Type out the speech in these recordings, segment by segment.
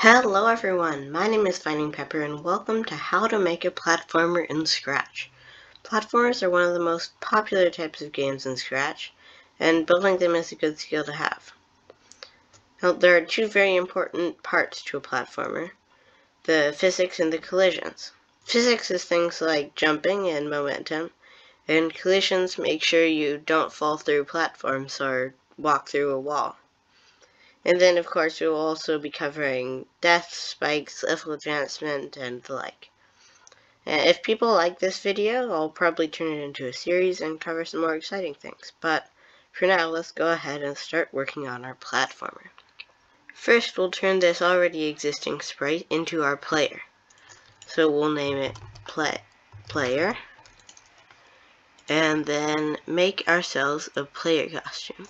Hello everyone, my name is Finding Pepper and welcome to How to Make a Platformer in Scratch. Platformers are one of the most popular types of games in Scratch, and building them is a good skill to have. Now, there are two very important parts to a platformer, the physics and the collisions. Physics is things like jumping and momentum, and collisions make sure you don't fall through platforms or walk through a wall. And then, of course, we will also be covering death, spikes, level advancement, and the like. And if people like this video, I'll probably turn it into a series and cover some more exciting things. But for now, let's go ahead and start working on our platformer. First, we'll turn this already existing sprite into our player. So we'll name it player, and then make ourselves a player costume.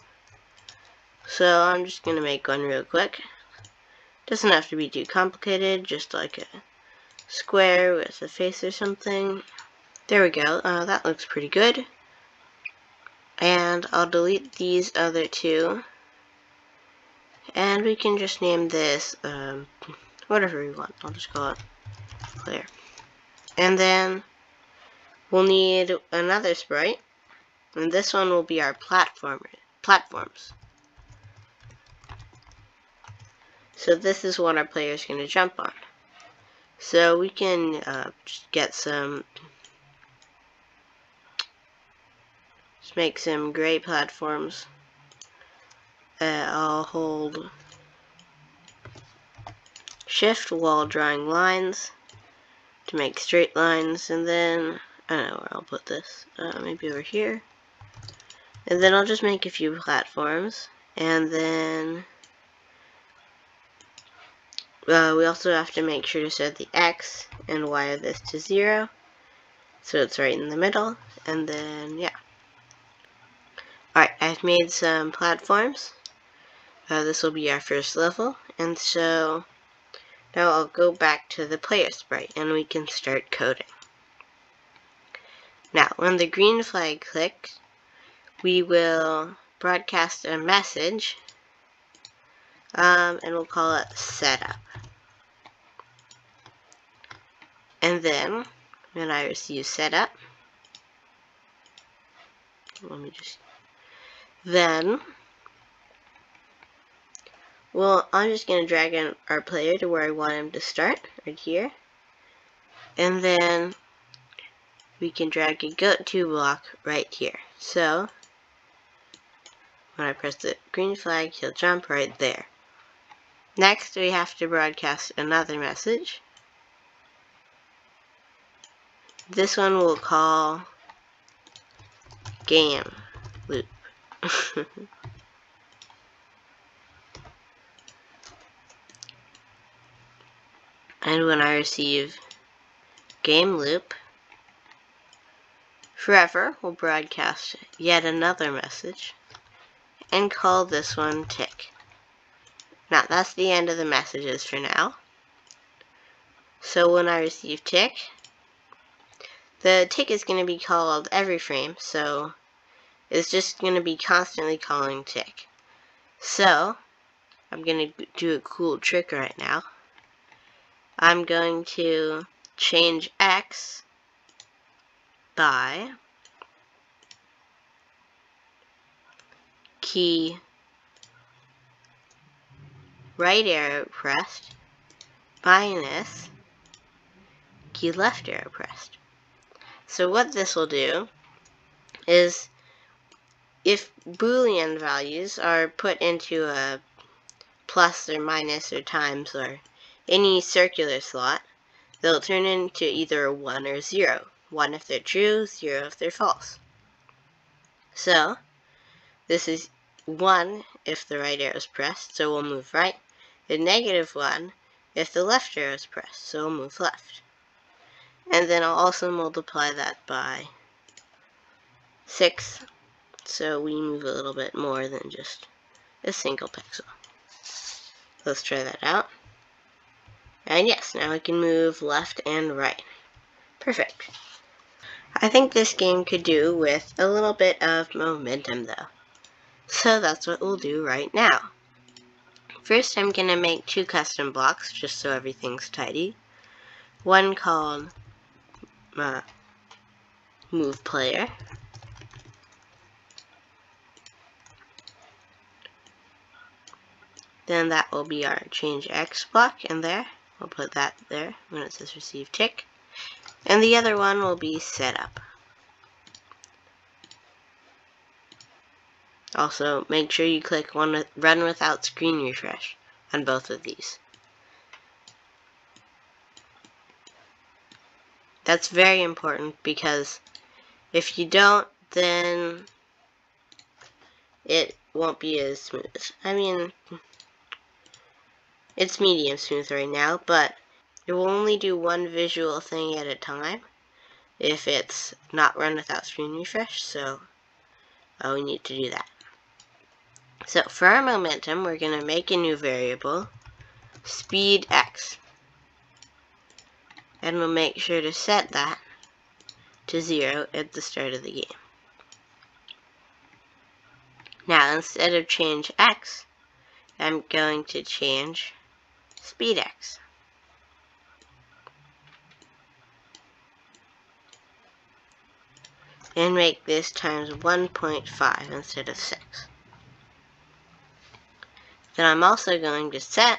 So I'm just going to make one real quick. Doesn't have to be too complicated, just like a square with a face or something. There we go, that looks pretty good. And I'll delete these other two. And we can just name this, whatever we want. I'll just call it player. And then we'll need another sprite. And this one will be our platforms. So this is what our player is going to jump on. So we can just get just make some gray platforms. I'll hold shift while drawing lines to make straight lines, and then I don't know where I'll put this, maybe over here. And then I'll just make a few platforms, and then we also have to make sure to set the X and Y of this to 0, so it's right in the middle, and then, yeah. Alright, I've made some platforms. This will be our first level, and so now I'll go back to the player sprite, and we can start coding. Now, when the green flag clicks, we will broadcast a message, and we'll call it setup. And then, when I receive setup, I'm just going to drag in our player to where I want him to start, right here. And then we can drag a go-to block right here. So, when I press the green flag, he'll jump right there. Next, we have to broadcast another message. This one we'll call game loop. And when I receive game loop, forever we'll broadcast yet another message and call this one tick. Now that's the end of the messages for now. So when I receive tick, the tick is going to be called every frame, so it's just going to be constantly calling tick. So I'm going to do a cool trick right now. I'm going to change X by key right arrow pressed minus key left arrow pressed. So what this will do is, if Boolean values are put into a plus or minus or times or any circular slot, they'll turn into either a 1 or 0. 1 if they're true, 0 if they're false. So, this is 1 if the right arrow is pressed, so we'll move right, and -1 if the left arrow is pressed, so we'll move left. And then I'll also multiply that by 6, so we move a little bit more than just a single pixel. Let's try that out. And yes, now we can move left and right. Perfect. I think this game could do with a little bit of momentum though. So that's what we'll do right now. First, I'm going to make 2 custom blocks just so everything's tidy. One called move player. Then that will be our change X block in there. We'll put that there when it says receive tick. And the other one will be setup. Also, make sure you click run without screen refresh on both of these. That's very important because if you don't, then it won't be as smooth. I mean, it's medium smooth right now, but it will only do one visual thing at a time if it's not run without screen refresh, so we need to do that. So for our momentum, we're going to make a new variable, speed x. And we'll make sure to set that to 0 at the start of the game. Now, instead of change x, I'm going to change speed x. And make this times 1.5 instead of 6. Then I'm also going to set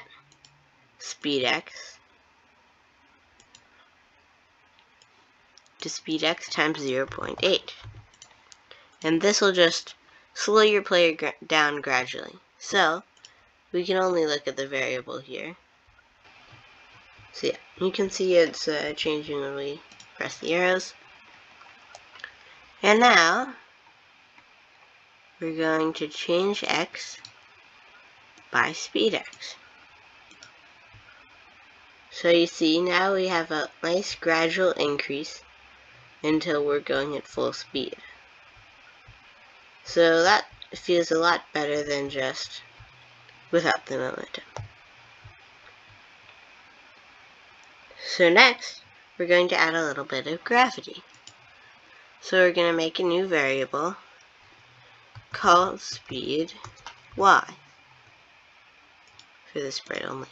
speed x to speed x times 0.8. And this will just slow your player down gradually. So, we can only look at the variable here. So yeah, you can see it's changing when we press the arrows. And now, we're going to change x by speed x. So you see, now we have a nice gradual increase until we're going at full speed. So that feels a lot better than just without the momentum. So next, we're going to add a little bit of gravity. So we're going to make a new variable called speed y for the sprite only.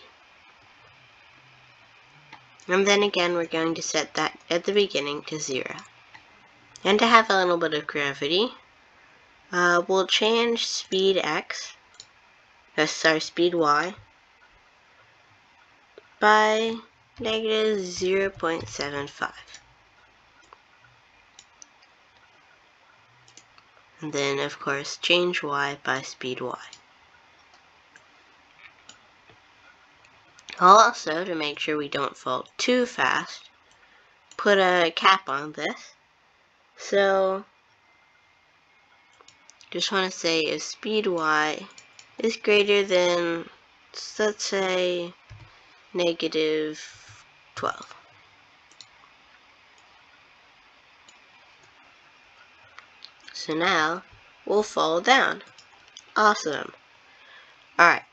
And then again, we're going to set that at the beginning to 0. And to have a little bit of gravity, we'll change speed x, speed y, by negative 0.75. And then, of course, change y by speed y. Also, to make sure we don't fall too fast, put a cap on this. So, just want to say if speed y is greater than, let's say, negative 12. So now, we'll fall down. Awesome. Alright.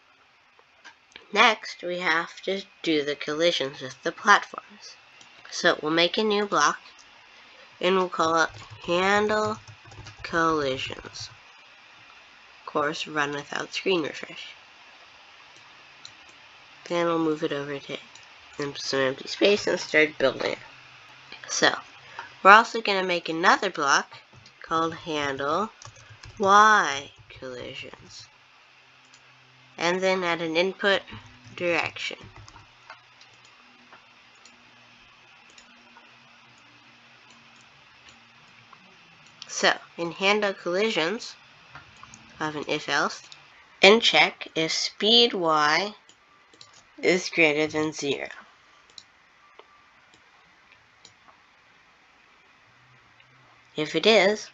Next, we have to do the collisions with the platforms. So we'll make a new block, and we'll call it handle collisions. Of course, run without screen refresh. Then we'll move it over to some empty space and start building it. So, we're also going to make another block called handle y collisions. And then add an input direction. So, in handle collisions, I have an if-else, and check if speed y is greater than 0. If it is,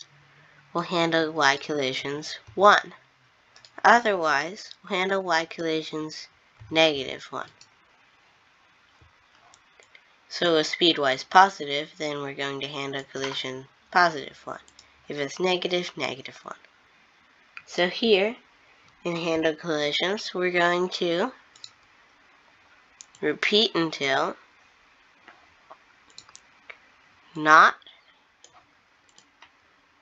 we'll handle y collisions 1. Otherwise, we'll handle y collisions negative 1. So if speed y is positive, then we're going to handle collision positive 1. If it's negative, negative 1. So here, in handle collisions, we're going to repeat until not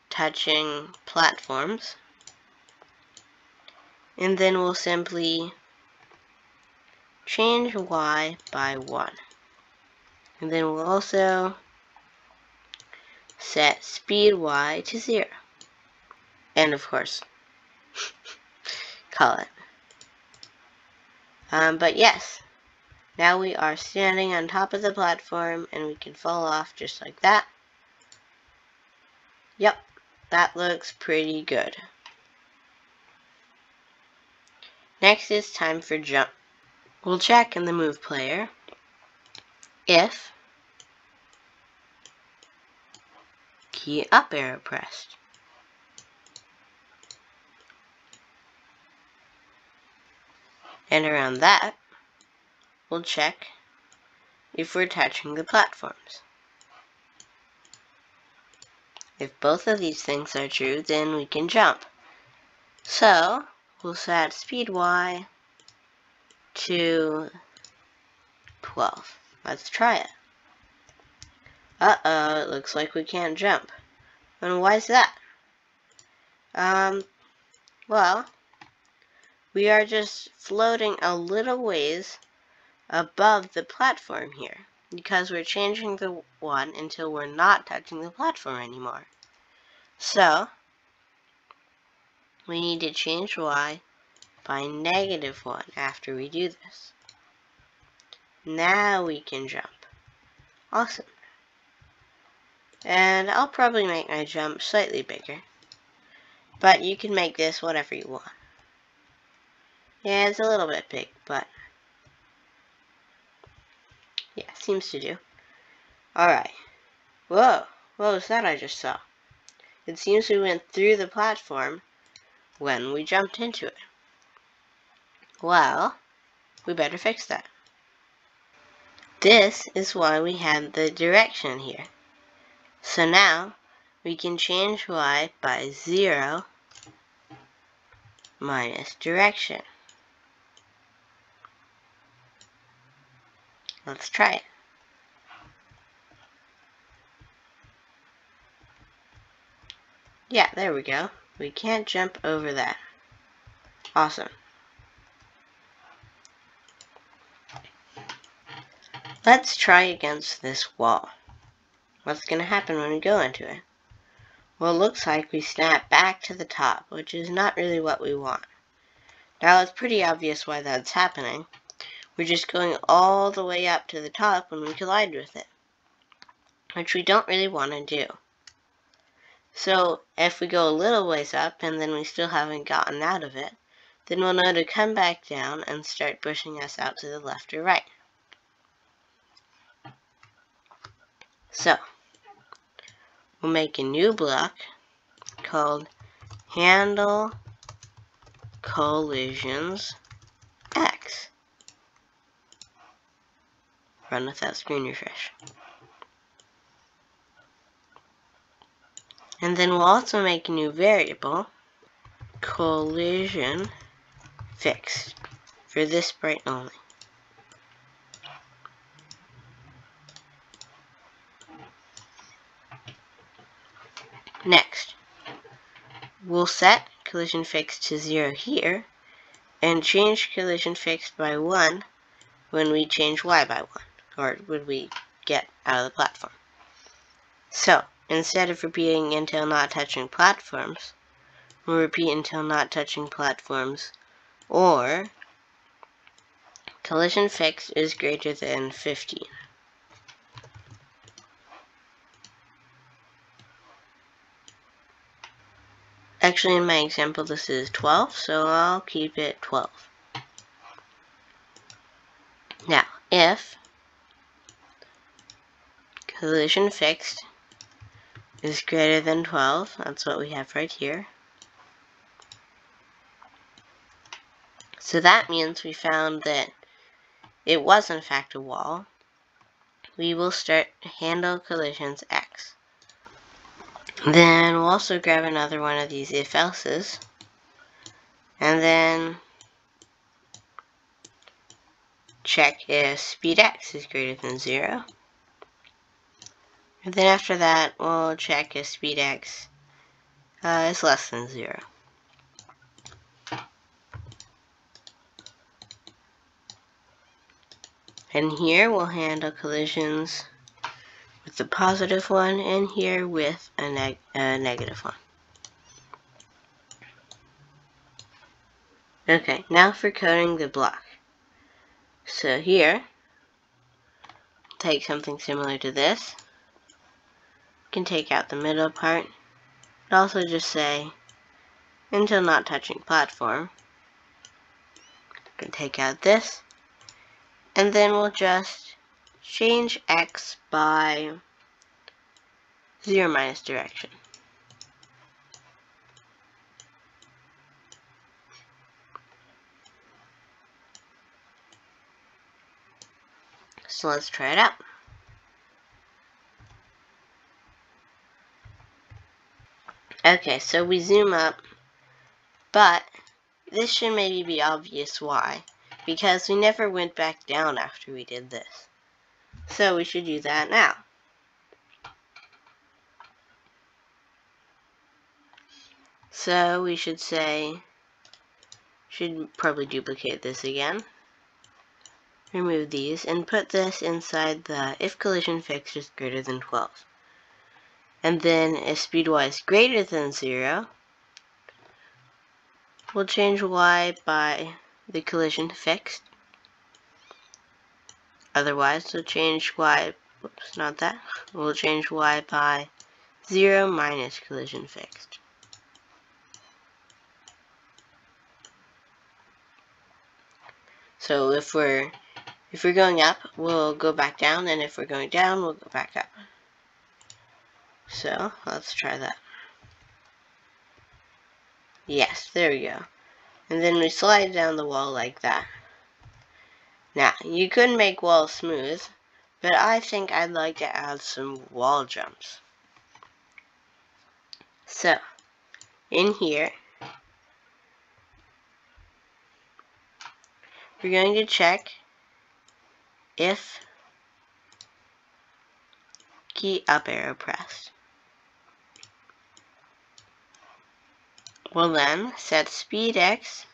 touching platforms, and then we'll simply change y by 1. And then we'll also set speed y to 0. And of course, call it. But yes, now we are standing on top of the platform and we can fall off just like that. Yep, that looks pretty good. Next it's time for jump. We'll check in the move player if key up arrow pressed. And around that, we'll check if we're touching the platforms. If both of these things are true, then we can jump. So, we'll set speed y to 12. Let's try it. Uh-oh, it looks like we can't jump. And why is that? Well, we are just floating a little ways above the platform here, because we're changing the 1 until we're not touching the platform anymore. So, we need to change y by -1 after we do this. Now we can jump. Awesome. And I'll probably make my jump slightly bigger, but you can make this whatever you want. Yeah, it's a little bit big, but yeah, seems to do. Alright. Whoa, what was that I just saw? It seems we went through the platform when we jumped into it. Well, we better fix that. This is why we had the direction here. So now, we can change y by 0 minus direction. Let's try it. Yeah, there we go. We can't jump over that. Awesome. Let's try against this wall. What's going to happen when we go into it? Well, it looks like we snap back to the top, which is not really what we want. Now, it's pretty obvious why that's happening. We're just going all the way up to the top when we collide with it, which we don't really want to do. So, if we go a little ways up and then we still haven't gotten out of it, then we'll know to come back down and start pushing us out to the left or right. So, we'll make a new block called Handle Collisions X. Run without screen refresh. And then we'll also make a new variable, collision fixed, for this sprite only. Next, we'll set collision fixed to 0 here, and change collision fixed by 1 when we change y by 1, or when we get out of the platform. So, instead of repeating until not touching platforms, we'll repeat until not touching platforms, or collision fixed is greater than 15. Actually, in my example, this is 12, so I'll keep it 12. Now, if collision fixed is greater than 12, that's what we have right here. So that means we found that it was in fact a wall. We will start handle collisions X. Then we'll also grab another one of these if-else's, and then check if speed X is greater than 0. And then after that, we'll check if speed X is less than 0. And here we'll handle collisions with the positive one, and here with a negative one. Okay, now for coding the block. So here, take something similar to this. You can take out the middle part. But also just say, until not touching platform. You can take out this. And then we'll just change X by 0 minus direction. So let's try it out. Okay, so we zoom up, but this should maybe be obvious why, because we never went back down after we did this. So we should do that now. So we should say, should probably duplicate this again. Remove these and put this inside the if collision fixed is greater than 12. And then if speed y is greater than 0, we'll change y by the collision fixed. Otherwise, we'll change y, whoops, not that. We'll change y by 0 minus collision fixed. So if we're going up, we'll go back down, and if we're going down, we'll go back up. So let's try that. Yes, there we go. And then we slide down the wall like that. Now, you could make walls smooth, but I think I'd like to add some wall jumps. So, in here, we're going to check if key up arrow pressed. We'll then set speed X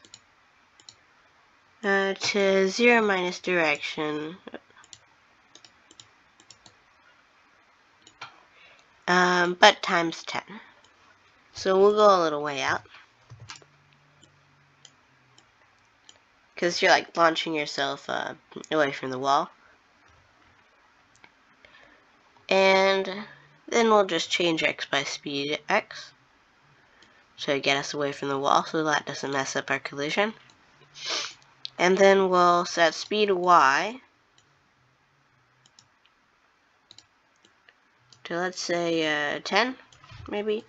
to 0 minus direction, but times 10. So we'll go a little way out, because you're like launching yourself away from the wall. And then we'll just change X by speed X to get us away from the wall so that doesn't mess up our collision. And then we'll set speed Y to, let's say, 10, maybe.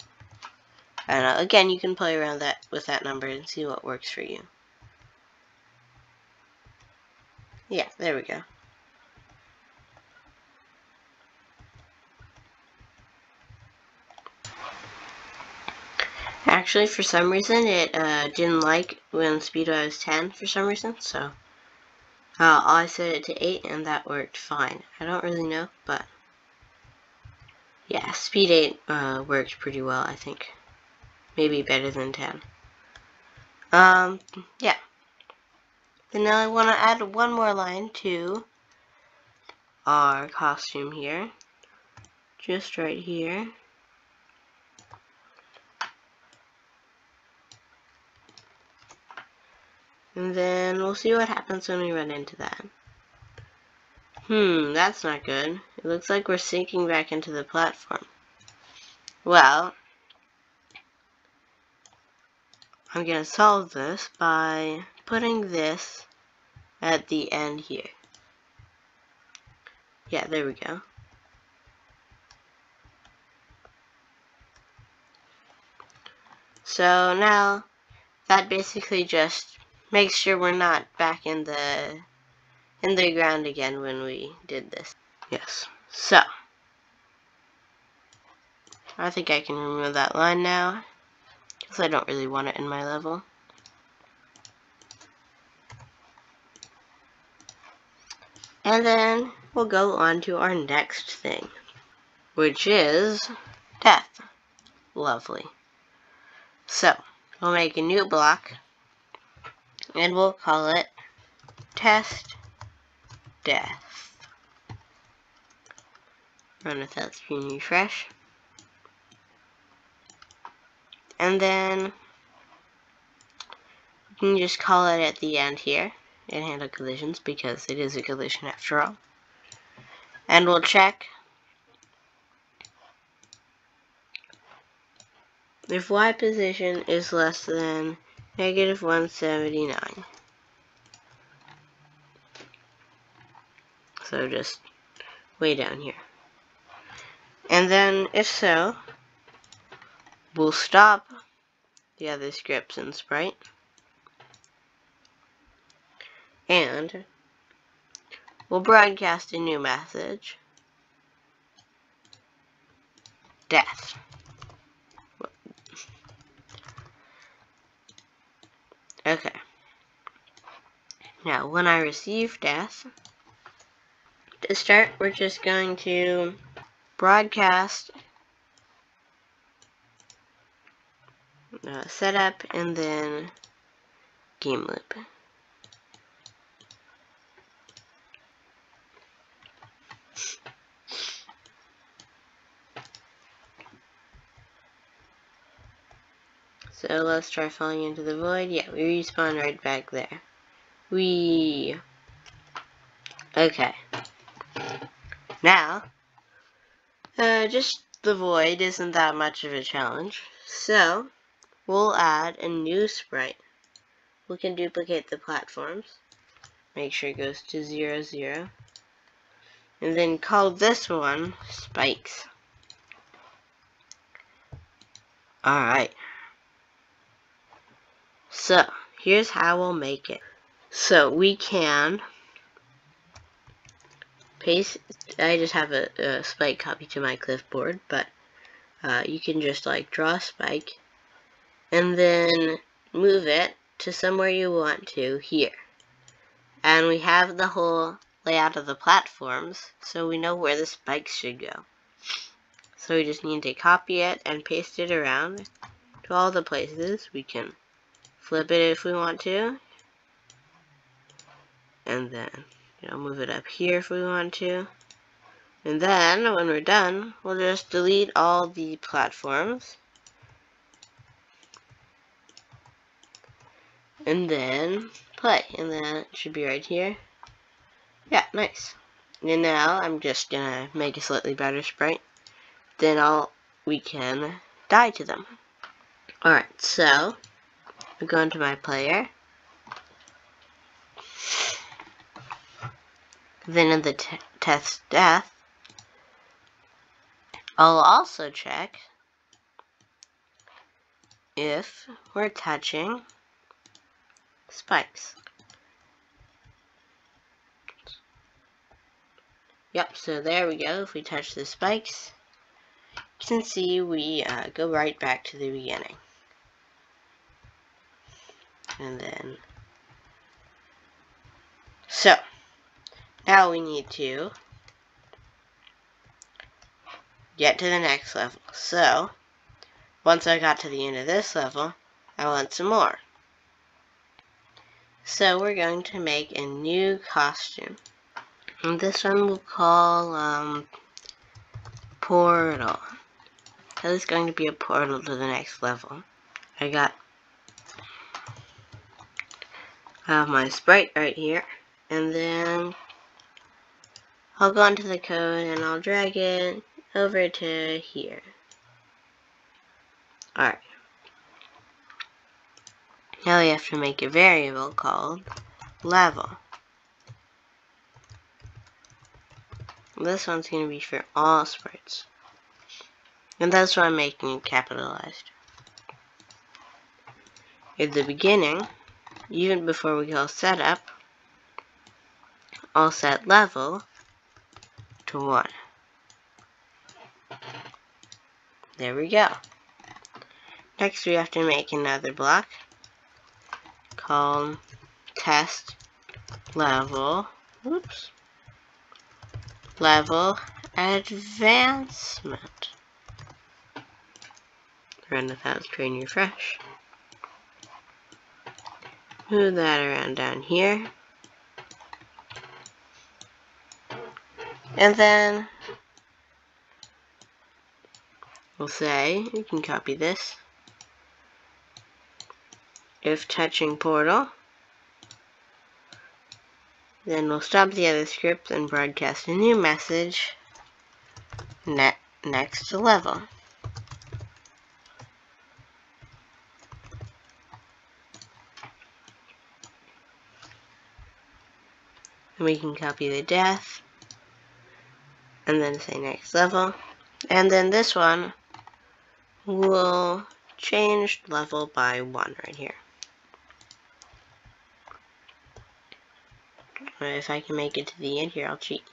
I don't know. Again, you can play around with that number and see what works for you. Yeah, there we go. Actually, for some reason, it didn't like when speed was 10 for some reason, so I set it to 8 and that worked fine. I don't really know, but yeah, speed 8 worked pretty well, I think. Maybe better than 10. Yeah. Then now I want to add one more line to our costume here. Just right here. And then we'll see what happens when we run into that. That's not good. It looks like we're sinking back into the platform. Well, I'm going to solve this by putting this at the end here. Yeah, there we go. So now, that basically just makes sure we're not back in the ground again when we did this. Yes. So, I think I can remove that line now, because I don't really want it in my level. And then we'll go on to our next thing, which is death. Lovely. So, we'll make a new block, and we'll call it test death. Run without screen refresh. And then you can just call it at the end here and handle collisions because it is a collision after all. And we'll check if Y position is less than -179. So just way down here. And then if so, we'll stop the other scripts in Sprite. And we'll broadcast a new message. Death. Okay. Now, when I receive death, to start, we're just going to broadcast setup and then game loop. So let's try falling into the void. Yeah, we respawn right back there. Okay. Now, just the void isn't that much of a challenge. So, we'll add a new sprite. We can duplicate the platforms. Make sure it goes to 0, 0. And then call this one spikes. Alright. So, here's how we'll make it. So, we can paste, I just have a spike copy to my clipboard, but you can just like draw a spike and then move it to somewhere you want to here. And we have the whole layout of the platforms, so we know where the spikes should go. So we just need to copy it and paste it around to all the places. We can flip it if we want to, and then move it up here if we want to. And then when we're done, we'll just delete all the platforms. And then play. And then it should be right here. Yeah, nice. And now I'm just gonna make a slightly better sprite. Then we can die to them. Alright, so I go into my player. Then in the test death, I'll also check if we're touching spikes. Yep, so there we go. If we touch the spikes, you can see we go right back to the beginning. And then, so, now we need to get to the next level. So, once I got to the end of this level, I want some more. So we're going to make a new costume. And this one we'll call Portal. So this is going to be a portal to the next level. I have my sprite right here. And then I'll go into the code and I'll drag it over to here. Alright. Now we have to make a variable called level. This one's going to be for all sprites. And that's why I'm making it capitalized. At the beginning, even before we call setup, I'll set level to 1. There we go. Next we have to make another block called test level. Oops. Level advancement. Run without screen refresh. Move that around down here. And then we'll say, you can copy this, if touching portal, then we'll stop the other script and broadcast a new message next level. And we can copy the death, and then say next level. And then this one will change level by 1 right here. If I can make it to the end here, I'll cheat.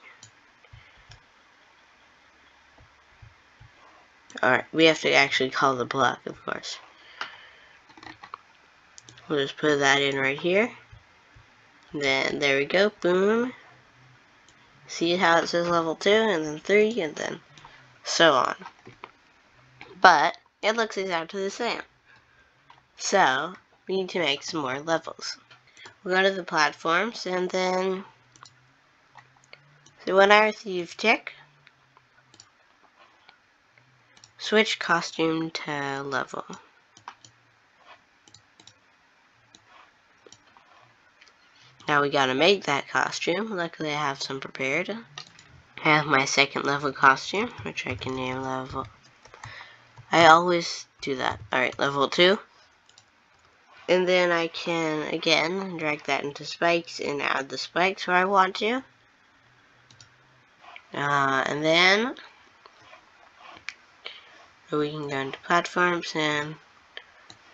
Alright, we have to actually call the block, of course. We'll just put that in right here. Then, there we go, boom. See how it says level 2, and then 3, and then so on. But, it looks exactly the same. So, we need to make some more levels. We'll go to the platforms, and then, so when I receive tick, switch costume to level. Now we gotta make that costume. Luckily I have some prepared. I have my second level costume, which I can name level. I always do that. Alright, level 2. And then I can, again, drag that into spikes and add the spikes where I want to. And then we can go into platforms and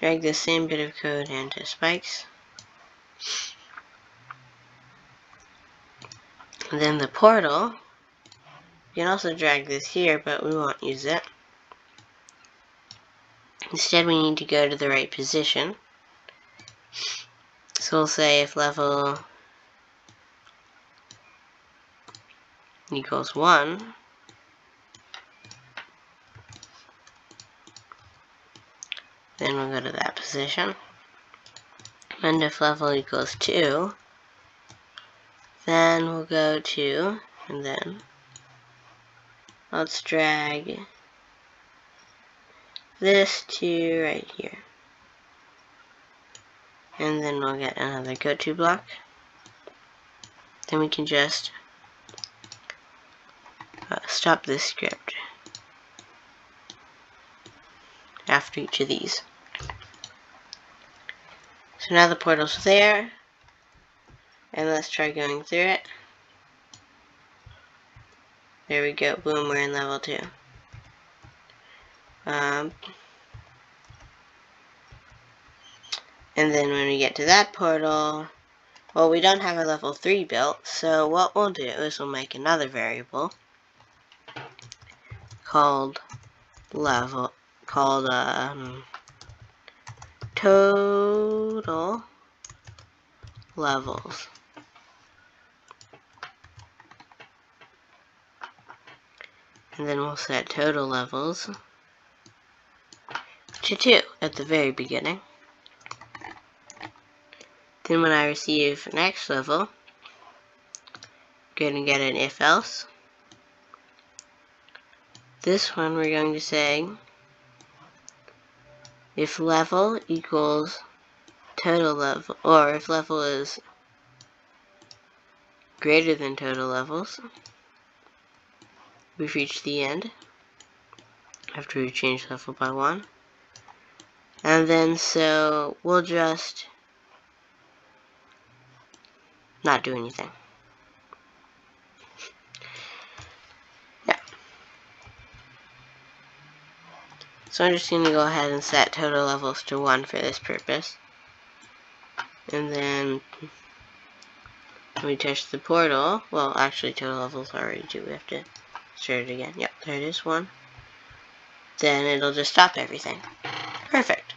drag the same bit of code into spikes. And then the portal, you can also drag this here, but we won't use it. Instead, we need to go to the right position. So we'll say if level equals 1, then we'll go to that position. And if level equals 2, then we'll go to, and then let's drag this to right here. And then we'll get another go-to block. Then we can just stop this script after each of these. So now the portal's there, and let's try going through it. There we go, boom, we're in level 2. And then when we get to that portal, well, we don't have a level 3 built, so what we'll do is we'll make another variable called total levels. And then we'll set total levels to 2 at the very beginning. Then when I receive next level, I'm going to get an if else. This one we're going to say if level equals total level, or if level is greater than total levels, we've reached the end after we change level by 1. And then so we'll just not do anything. Yeah. So I'm just going to go ahead and set total levels to 1 for this purpose. And then when we touch the portal, well, actually total levels already 2. We have to start it again. Yep, there it is, 1. Then it'll just stop everything. Perfect.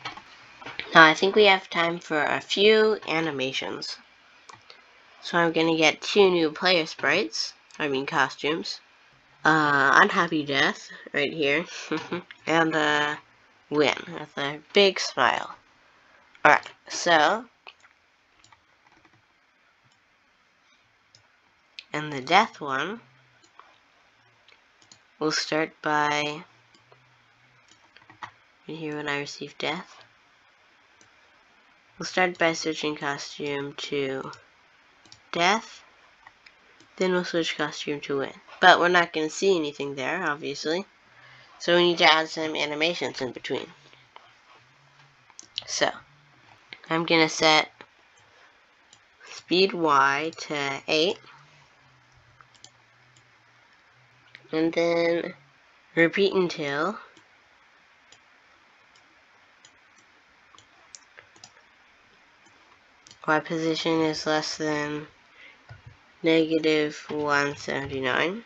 Now I think we have time for a few animations. So I'm gonna get 2 new player sprites, costumes. Unhappy Death, right here. And, Win, with a big smile. Alright, so, and the Death one, we'll start by, here when I receive death, we'll start by switching costume to death, then we'll switch costume to win. But we're not going to see anything there, obviously, so we need to add some animations in between. So, I'm going to set speed Y to 8, and then repeat until Y position is less than -179.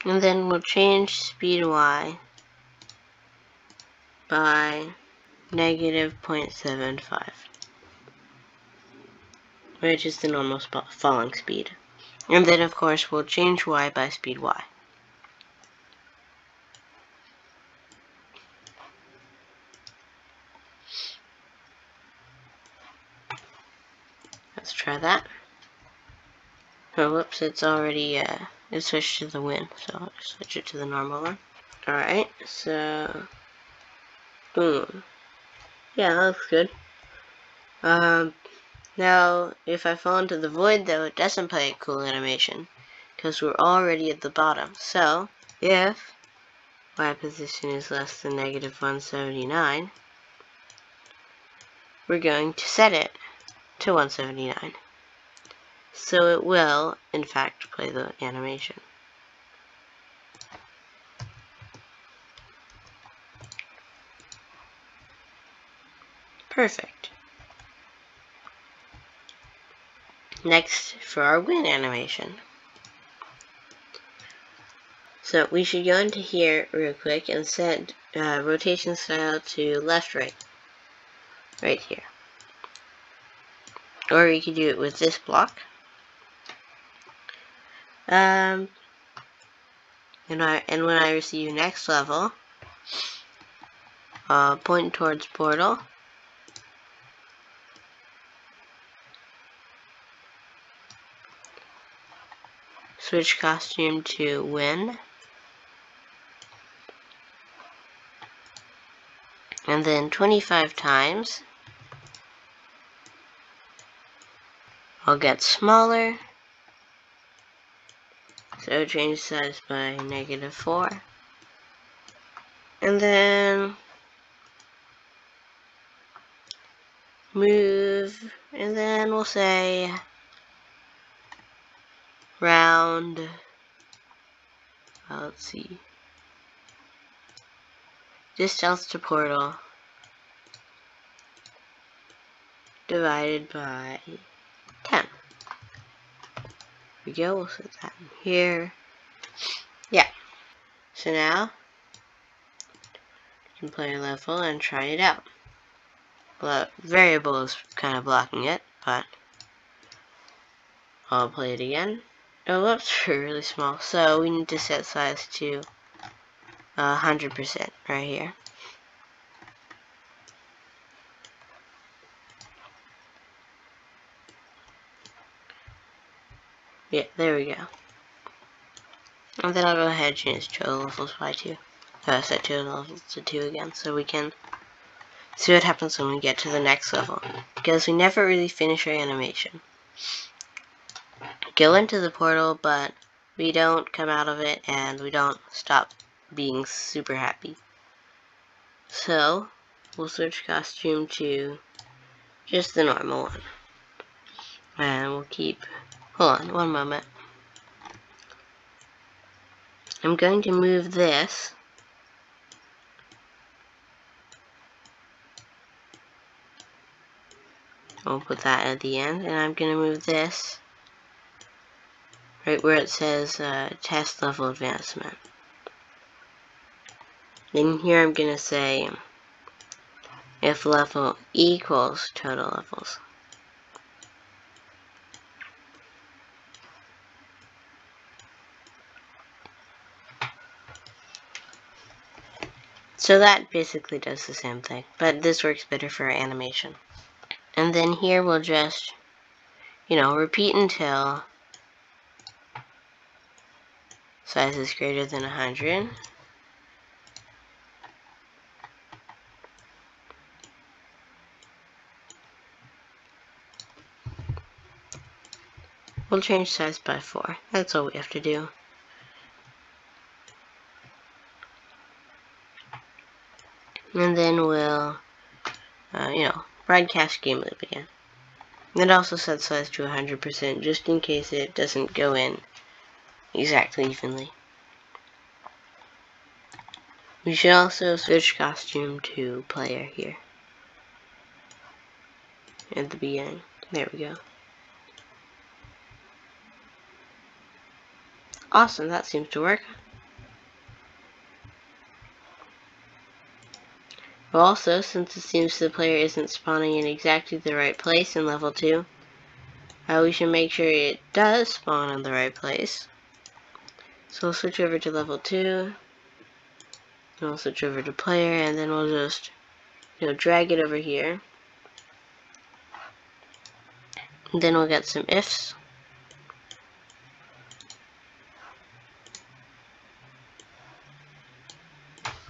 And then we'll change speed Y by -0.75, which is the normal falling speed. And then of course we'll change Y by speed Y. Let's try that. Oh, whoops, it's already, it switched to the win, so I'll just switch it to the normal one. Alright, so, boom. Yeah, that looks good. Now, if I fall into the void, though, it doesn't play a cool animation, because we're already at the bottom. So, if Y position is less than -179, we're going to set it to 179. So it will, in fact, play the animation. Perfect. Next, for our win animation. So we should go into here real quick and set rotation style to left-right. Right here. Or you could do it with this block. And when I receive next level, point towards portal. Switch costume to win. And then 25 times, I'll get smaller. So change size by -4. And then move, and then we'll say round, let's see, distance to portal divided by 10. Here we go, we'll set that in here. Yeah. So now you can play a level and try it out. Well, variable is kind of blocking it, but I'll play it again. Oh, whoops, we're really small. So we need to set size to 100% right here. Yeah, there we go. And then I'll go ahead and change total levels by 2. Set total levels to 2 again, so we can see what happens when we get to the next level. Because we never really finish our animation. Go into the portal, but we don't come out of it, and we don't stop being super happy. So, we'll switch costume to just the normal one. And we'll keep, hold on, one moment. I'm going to move this I'll put that at the end, and I'm going to move this right where it says test level advancement. Then here I'm going to say if level equals total levels. So that basically does the same thing, but this works better for animation. And then here we'll just, repeat until size is greater than 100. We'll change size by 4. That's all we have to do. And then we'll, broadcast game loop again. It also sets size to 100% just in case it doesn't go in exactly evenly. We should also switch costume to player here at the beginning. There we go. Awesome, that seems to work. Also, since it seems the player isn't spawning in exactly the right place in level 2, we should make sure it does spawn in the right place. So we'll switch over to level 2, and we'll switch over to player, and then we'll just, drag it over here. And then we'll get some ifs.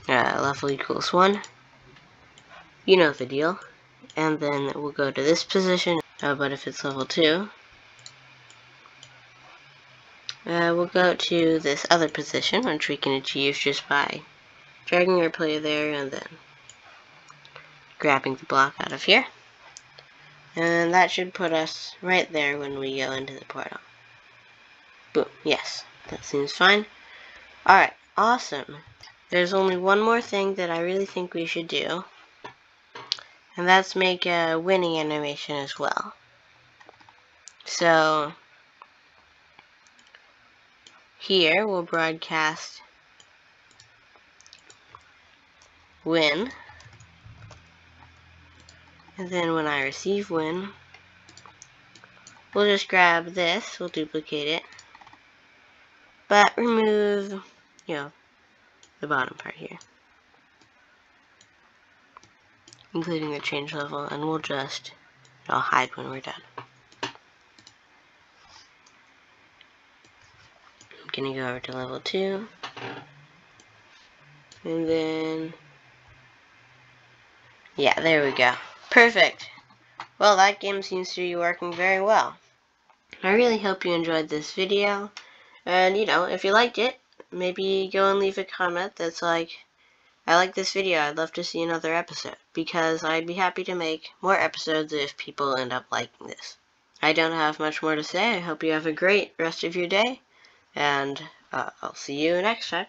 Level equals 1. You know the deal. And then we'll go to this position, but if it's level 2, we'll go to this other position, which we can achieve just by dragging our player there and then grabbing the block out of here. And that should put us right there when we go into the portal. Boom. Yes, that seems fine. Alright, awesome. There's only one more thing that I really think we should do, and that's make a winning animation as well. So here we'll broadcast win, and then when I receive win, we'll just grab this, we'll duplicate it, but remove, the bottom part here, including the change level, and we'll just hide when we're done. I'm gonna go over to level 2, and then yeah, there we go. Perfect. Well, that game seems to be working very well. I really hope you enjoyed this video, and if you liked it, maybe go and leave a comment that's like, I like this video, I'd love to see another episode, because I'd be happy to make more episodes if people end up liking this. I don't have much more to say. I hope you have a great rest of your day, and I'll see you next time.